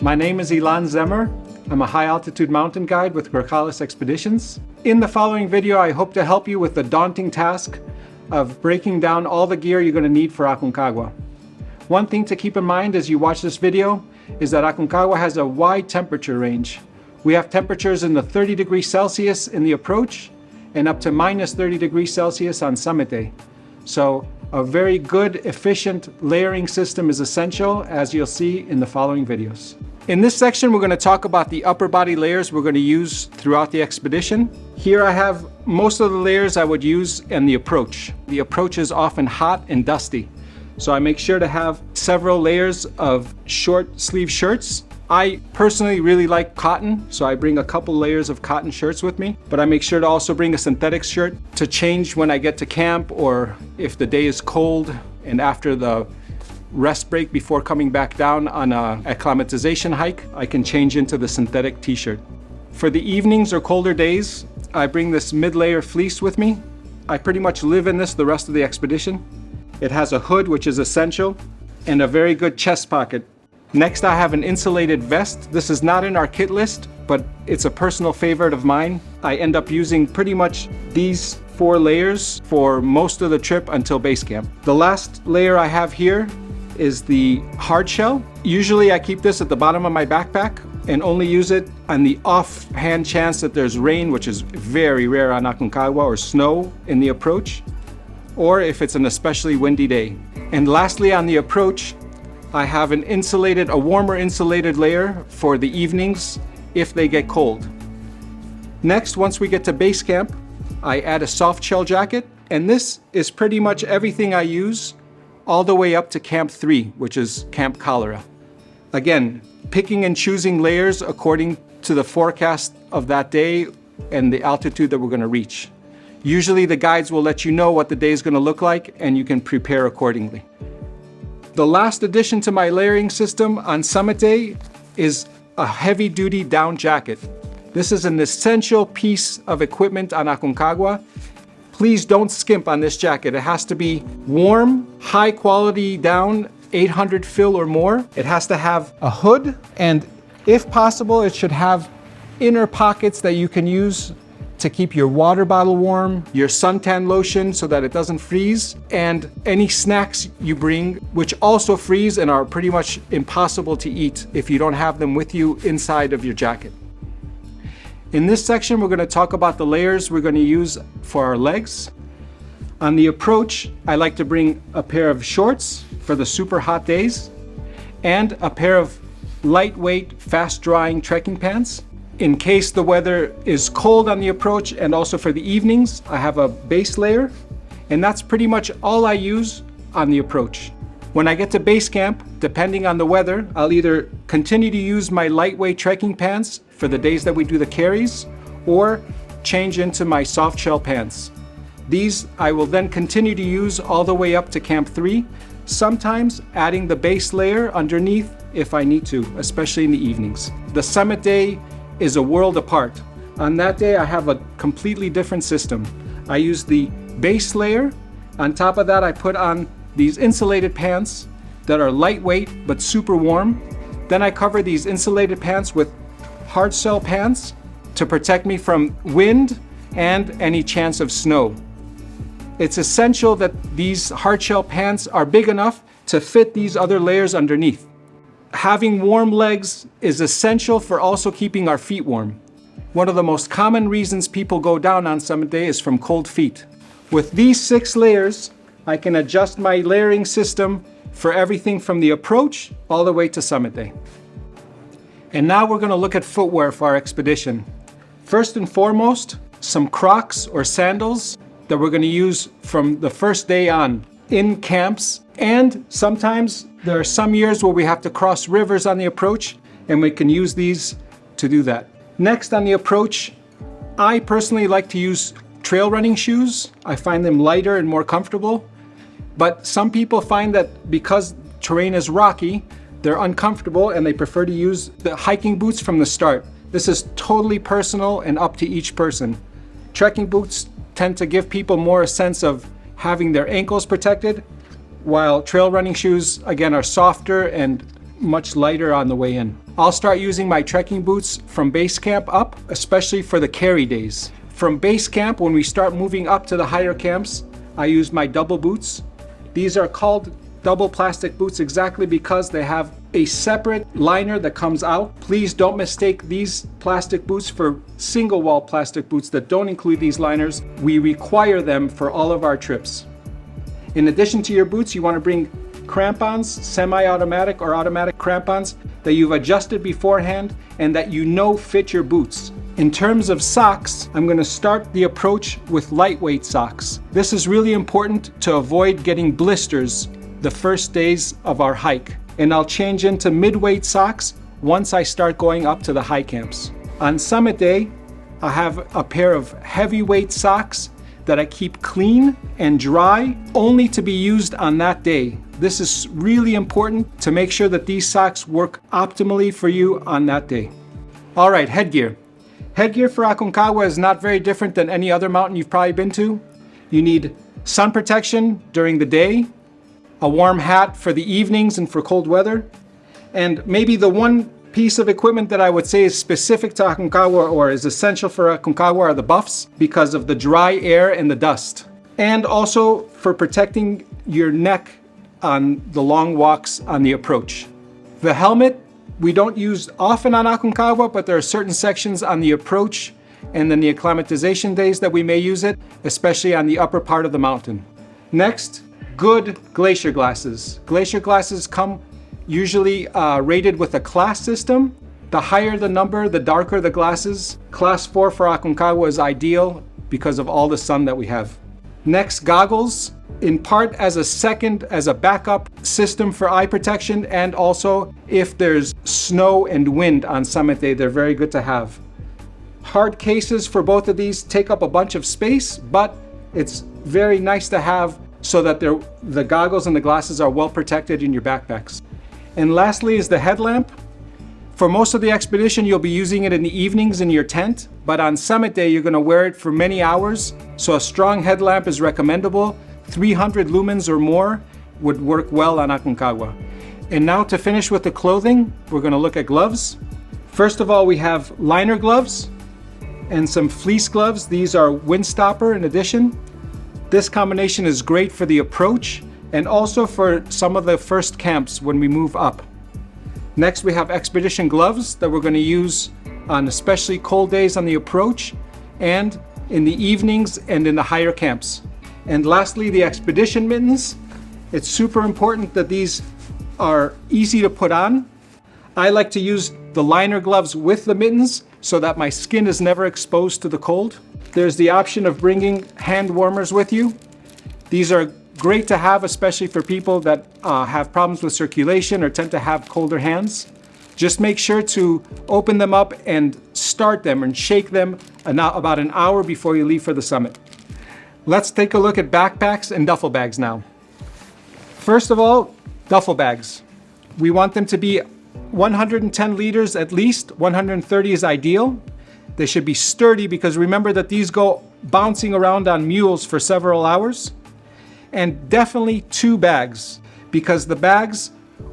My name is Ilan Zemmer. I'm a high-altitude mountain guide with Gracalis Expeditions. In the following video, I hope to help you with the daunting task of breaking down all the gear you're going to need for Aconcagua. One thing to keep in mind as you watch this video is that Aconcagua has a wide temperature range. We have temperatures in the 30 degrees Celsius in the approach and up to minus 30 degrees Celsius on summit day. So a very good, efficient layering system is essential, as you'll see in the following videos. In this section, we're going to talk about the upper body layers we're going to use throughout the expedition. Here I have most of the layers I would use in the approach. The approach is often hot and dusty, so I make sure to have several layers of short sleeve shirts. I personally really like cotton, so I bring a couple layers of cotton shirts with me, but I make sure to also bring a synthetic shirt to change when I get to camp, or if the day is cold and after the rest break before coming back down on a acclimatization hike, I can change into the synthetic t-shirt. For the evenings or colder days, I bring this mid-layer fleece with me. I pretty much live in this the rest of the expedition. It has a hood, which is essential, and a very good chest pocket. Next, I have an insulated vest. This is not in our kit list, but it's a personal favorite of mine. I end up using pretty much these 4 layers for most of the trip until base camp. The last layer I have here is the hard shell. Usually I keep this at the bottom of my backpack and only use it on the offhand chance that there's rain, which is very rare on Aconcagua, or snow in the approach, or if it's an especially windy day. And lastly, on the approach, I have a warmer insulated layer for the evenings if they get cold. Next, once we get to base camp, I add a soft shell jacket, and this is pretty much everything I use all the way up to Camp 3, which is Camp Cholera. Again, picking and choosing layers according to the forecast of that day and the altitude that we're going to reach. Usually the guides will let you know what the day is going to look like, and you can prepare accordingly. The last addition to my layering system on summit day is a heavy-duty down jacket. This is an essential piece of equipment on Aconcagua. Please don't skimp on this jacket. It has to be warm, high-quality down, 800 fill or more. It has to have a hood, and if possible, it should have inner pockets that you can use to keep your water bottle warm, your suntan lotion so that it doesn't freeze, and any snacks you bring, which also freeze and are pretty much impossible to eat if you don't have them with you inside of your jacket. In this section, we're going to talk about the layers we're going to use for our legs. On the approach, I like to bring a pair of shorts for the super hot days and a pair of lightweight, fast-drying trekking pants. In case the weather is cold on the approach, and also for the evenings, I have a base layer, and that's pretty much all I use on the approach. When I get to base camp, depending on the weather, I'll either continue to use my lightweight trekking pants for the days that we do the carries, or change into my soft shell pants. These I will then continue to use all the way up to Camp 3, sometimes adding the base layer underneath if I need to, especially in the evenings. The summit day is a world apart. On that day, I have a completely different system. I use the base layer. On top of that, I put on these insulated pants that are lightweight but super warm. Then I cover these insulated pants with hard shell pants to protect me from wind and any chance of snow. It's essential that these hard shell pants are big enough to fit these other layers underneath. Having warm legs is essential for also keeping our feet warm. One of the most common reasons people go down on summit day is from cold feet. With these 6 layers, I can adjust my layering system for everything from the approach all the way to summit day. And now we're going to look at footwear for our expedition. First and foremost, some Crocs or sandals that we're going to use from the first day on in camps, and sometimes there are some years where we have to cross rivers on the approach, and we can use these to do that. Next, on the approach, I personally like to use trail running shoes. I find them lighter and more comfortable, but some people find that because terrain is rocky, they're uncomfortable and they prefer to use the hiking boots from the start. This is totally personal and up to each person. Trekking boots tend to give people more a sense of having their ankles protected, while trail running shoes, again, are softer and much lighter on the way in. I'll start using my trekking boots from base camp up, especially for the carry days. From base camp, when we start moving up to the higher camps, I use my double boots. These are called double plastic boots exactly because they have a separate liner that comes out. Please don't mistake these plastic boots for single wall plastic boots that don't include these liners. We require them for all of our trips. In addition to your boots, you want to bring crampons, semi-automatic or automatic crampons that you've adjusted beforehand and that you know fit your boots. In terms of socks, I'm going to start the approach with lightweight socks. This is really important to avoid getting blisters the first days of our hike. And I'll change into mid-weight socks once I start going up to the high camps. On summit day, I have a pair of heavyweight socks that I keep clean and dry, only to be used on that day. This is really important to make sure that these socks work optimally for you on that day. All right, headgear. Headgear for Aconcagua is not very different than any other mountain you've probably been to. You need sun protection during the day, a warm hat for the evenings and for cold weather, and maybe the one piece of equipment that I would say is specific to Aconcagua or is essential for Aconcagua are the buffs because of the dry air and the dust. And also for protecting your neck on the long walks on the approach. The helmet, we don't use often on Aconcagua, but there are certain sections on the approach and then the acclimatization days that we may use it, especially on the upper part of the mountain. Next, good glacier glasses. Glacier glasses come usually rated with a class system. The higher the number, the darker the glasses. Class 4 for Aconcagua is ideal because of all the sun that we have. Next, goggles, in part as a backup system for eye protection, and also if there's snow and wind on summit day, they're very good to have. Hard cases for both of these take up a bunch of space, but it's very nice to have so that the goggles and the glasses are well protected in your backpacks. And lastly is the headlamp. For most of the expedition, you'll be using it in the evenings in your tent, but on summit day, you're gonna wear it for many hours. So a strong headlamp is recommendable. 300 lumens or more would work well on Aconcagua. And now to finish with the clothing, we're gonna look at gloves. First of all, we have liner gloves and some fleece gloves. These are windstopper in addition. This combination is great for the approach and also for some of the first camps when we move up. Next, we have expedition gloves that we're going to use on especially cold days on the approach and in the evenings and in the higher camps. And lastly, the expedition mittens. It's super important that these are easy to put on. I like to use the liner gloves with the mittens so that my skin is never exposed to the cold. There's the option of bringing hand warmers with you. These are great to have, especially for people that have problems with circulation or tend to have colder hands. Just make sure to open them up and start them and shake them about an hour before you leave for the summit. Let's take a look at backpacks and duffel bags now. First of all, duffel bags. We want them to be 110 liters at least. 130 is ideal. They should be sturdy because remember that these go bouncing around on mules for several hours. And definitely 2 bags because the bags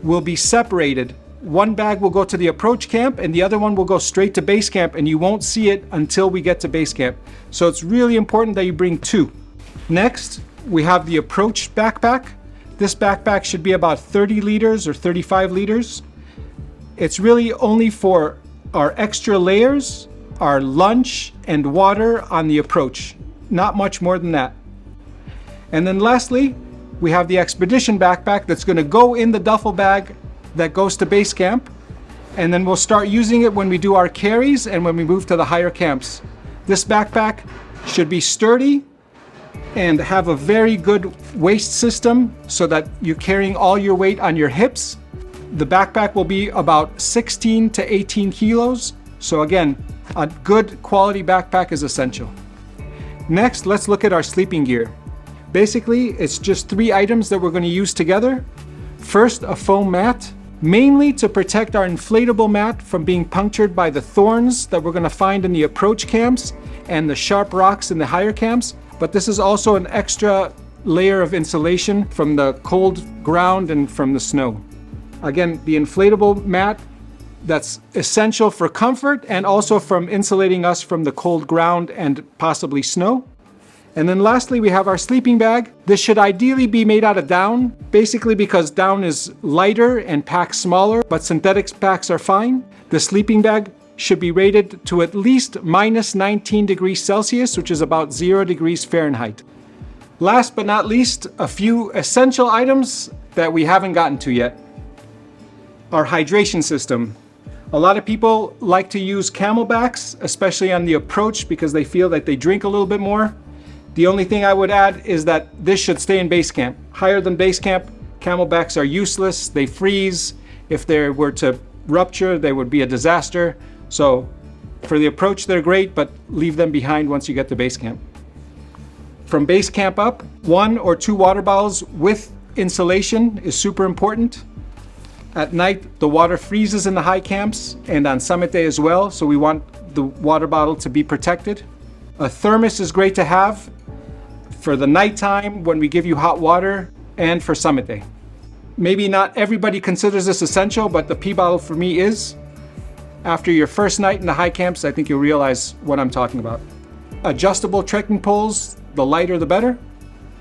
will be separated. One bag will go to the approach camp and the other one will go straight to base camp, and you won't see it until we get to base camp. So it's really important that you bring 2. Next, we have the approach backpack. This backpack should be about 30 liters or 35 liters. It's really only for our extra layers, our lunch and water on the approach. Not much more than that. And then lastly, we have the expedition backpack that's going to go in the duffel bag that goes to base camp. And then we'll start using it when we do our carries and when we move to the higher camps. This backpack should be sturdy and have a very good waist system so that you're carrying all your weight on your hips. The backpack will be about 16 to 18 kilos. So again, a good quality backpack is essential. Next, let's look at our sleeping gear. Basically, it's just 3 items that we're going to use together. First, a foam mat, mainly to protect our inflatable mat from being punctured by the thorns that we're going to find in the approach camps and the sharp rocks in the higher camps. But this is also an extra layer of insulation from the cold ground and from the snow. Again, the inflatable mat that's essential for comfort and also from insulating us from the cold ground and possibly snow. And then lastly, we have our sleeping bag. This should ideally be made out of down, basically because down is lighter and packs smaller, but synthetic packs are fine. The sleeping bag should be rated to at least minus 19 degrees Celsius, which is about 0 degrees Fahrenheit. Last but not least, a few essential items that we haven't gotten to yet. Our hydration system. A lot of people like to use Camelbacks, especially on the approach, because they feel that they drink a little bit more. The only thing I would add is that this should stay in base camp. Higher than base camp, Camelbacks are useless. They freeze. If they were to rupture, they would be a disaster. So for the approach, they're great, but leave them behind once you get to base camp. From base camp up, 1 or 2 water bottles with insulation is super important. At night, the water freezes in the high camps and on summit day as well, so we want the water bottle to be protected. A thermos is great to have for the nighttime when we give you hot water and for summit day. Maybe not everybody considers this essential, but the pee bottle for me is. After your first night in the high camps, I think you'll realize what I'm talking about. Adjustable trekking poles, the lighter the better.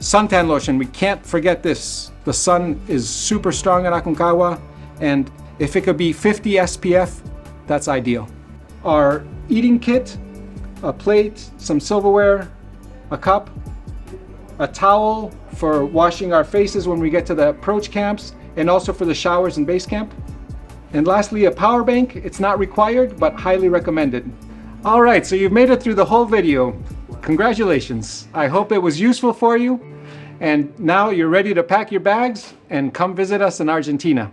Suntan lotion, we can't forget this. The sun is super strong in Aconcagua, and if it could be 50 SPF, that's ideal. Our eating kit, a plate, some silverware, a cup, a towel for washing our faces when we get to the approach camps, and also for the showers in base camp. And lastly, a power bank. It's not required, but highly recommended. All right, so you've made it through the whole video. Congratulations. I hope it was useful for you. And now you're ready to pack your bags and come visit us in Argentina.